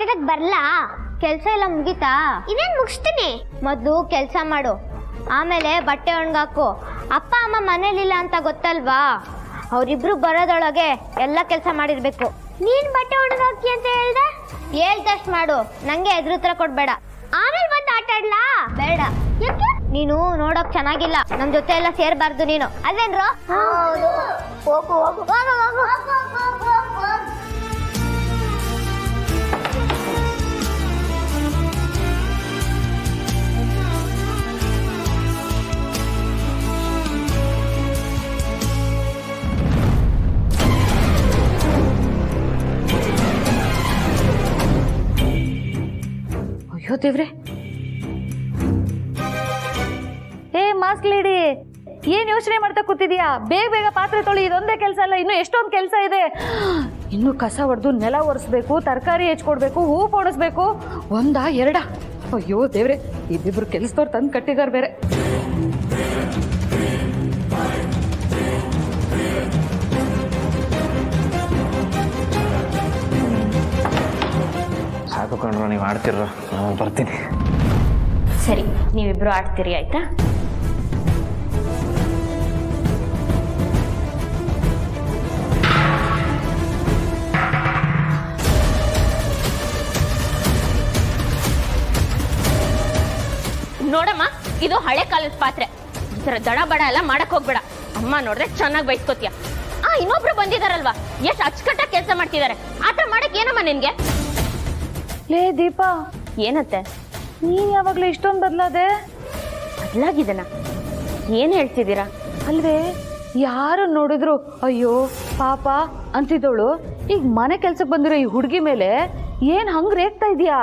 ಮಾಡಕ್ ಬರ್ಲಾ? ಕೆಲ್ಸ ಎಲ್ಲ ಮುಗೀತಾ? ಇನ್ನೇನ್ ಮುಗಿಸ್ತೀನಿ. ಮೊದ್ಲು ಕೆಲ್ಸ ಮಾಡು, ಆಮೇಲೆ ಬಟ್ಟೆ ಒಣಗಾಕು. ಅಪ್ಪ ಅಮ್ಮ ಮನೇಲಿಲ್ಲ ಅಂತ ಗೊತ್ತಲ್ವಾ? ಅವರಿಬ್ರು ಬರೋದೊಳಗೆ ಎಲ್ಲ ಕೆಲಸ ಮಾಡಿರ್ಬೇಕು. ನೀನ್ ಬಟ್ಟೆ ಒಣಗಾಕಿ ಅಂತ ಹೇಳ್ದೆ? ಹೇಳ್ದಷ್ಟು ಮಾಡು, ನಂಗೆ ಎದುರು ಉತ್ತರ ಕೊಡ್ಬೇಡ. ಆಮೇಲೆ ಬಂದು ಆಟ ಆಡ್ಲಾ? ಬೇಡ. ಯಾಕೆ? ನೀನು ನೋಡೋಕ್ ಚೆನ್ನಾಗಿಲ್ಲ, ನಮ್ ಜೊತೆ ಎಲ್ಲ ಸೇರ್ಬಾರ್ದು ನೀನು, ಅಲ್ವೇನ್ರೋ? ಹೌದು. ಹೋಗು ಹೋಗು ಹೋಗು ಹೋಗು. ಅಯ್ಯೋ ದೇವ್ರೆ, ಏ ಮಾಸ್ಕ್ ಲೇಡಿ, ಏನ್ ಯೋಚನೆ ಮಾಡ್ತಾ ಕೂತಿದ್ಯಾ? ಬೇಗ ಬೇಗ ಪಾತ್ರೆ ತೊಳಿ, ಇದೊಂದೇ ಕೆಲಸ ಅಲ್ಲ, ಇನ್ನು ಎಷ್ಟೊಂದು ಕೆಲಸ ಇದೆ. ಇನ್ನು ಕಸ ಹೊಡೆದು ನೆಲ ಒರೆಸ್ಬೇಕು, ತರಕಾರಿ ಹೆಚ್ಕೊಡ್ಬೇಕು, ಹೂ ಪೋಣಿಸ್ಬೇಕು. ಒಂದಾ ಎರಡ? ಅಯ್ಯೋ ದೇವ್ರೆ, ಇಬ್ಬಿಬ್ರು ಕೆಲಸದವ್ರು ತಂದು ಕಟ್ಟಿದಾರ ಬೇರೆ. ಸಾಕು ಕಣ್ರು, ನೀವು ಆಡ್ತಿರ, ನಾನು ಬರ್ತೀನಿ. ಸರಿ, ನೀವಿಬ್ರು ಆಡ್ತೀರಿ ಆಯ್ತಾ? ನೋಡಮ್ಮ, ಇದು ಹಳೆ ಕಾಲದ ಪಾತ್ರೆ, ಒಂಥರ ದಡ ಬಡ ಎಲ್ಲ ಮಾಡಕ್ ಹೋಗ್ಬೇಡ. ಅಮ್ಮ ನೋಡ್ರೆ ಚೆನ್ನಾಗಿ ಬೈಸ್ಕೋತೀಯ. ಇನ್ನೊಬ್ರು ಬಂದಿದಾರಲ್ವಾ, ಎಷ್ಟು ಅಚ್ಚುಕಟ್ಟಾಗಿ ಕೆಲಸ ಮಾಡ್ತಿದ್ದಾರೆ. ಆಟ ಮಾಡಕ್ ಏನಮ್ಮ ನಿನ್ಗೆ? ಲೇ ದೀಪಾ, ಏನತ್ತೆ? ನೀನ್ ಯಾವಾಗ್ಲೂ ಇಷ್ಟೊಂದು ಬದಲಾದೆ? ಬದಲಾಗಿದನ? ಏನ್ ಹೇಳ್ತಿದ್ದೀರಾ? ಅಲ್ವೇ, ಯಾರು ನೋಡಿದ್ರು ಅಯ್ಯೋ ಪಾಪ ಅಂತಿದ್ದವಳು ಈಗ ಮನೆ ಕೆಲ್ಸಕ್ಕೆ ಬಂದಿರೋ ಈ ಹುಡುಗಿ ಮೇಲೆ ಏನ್ ಹಂಗ್ ರೇಗ್ತಾ ಇದೀಯಾ?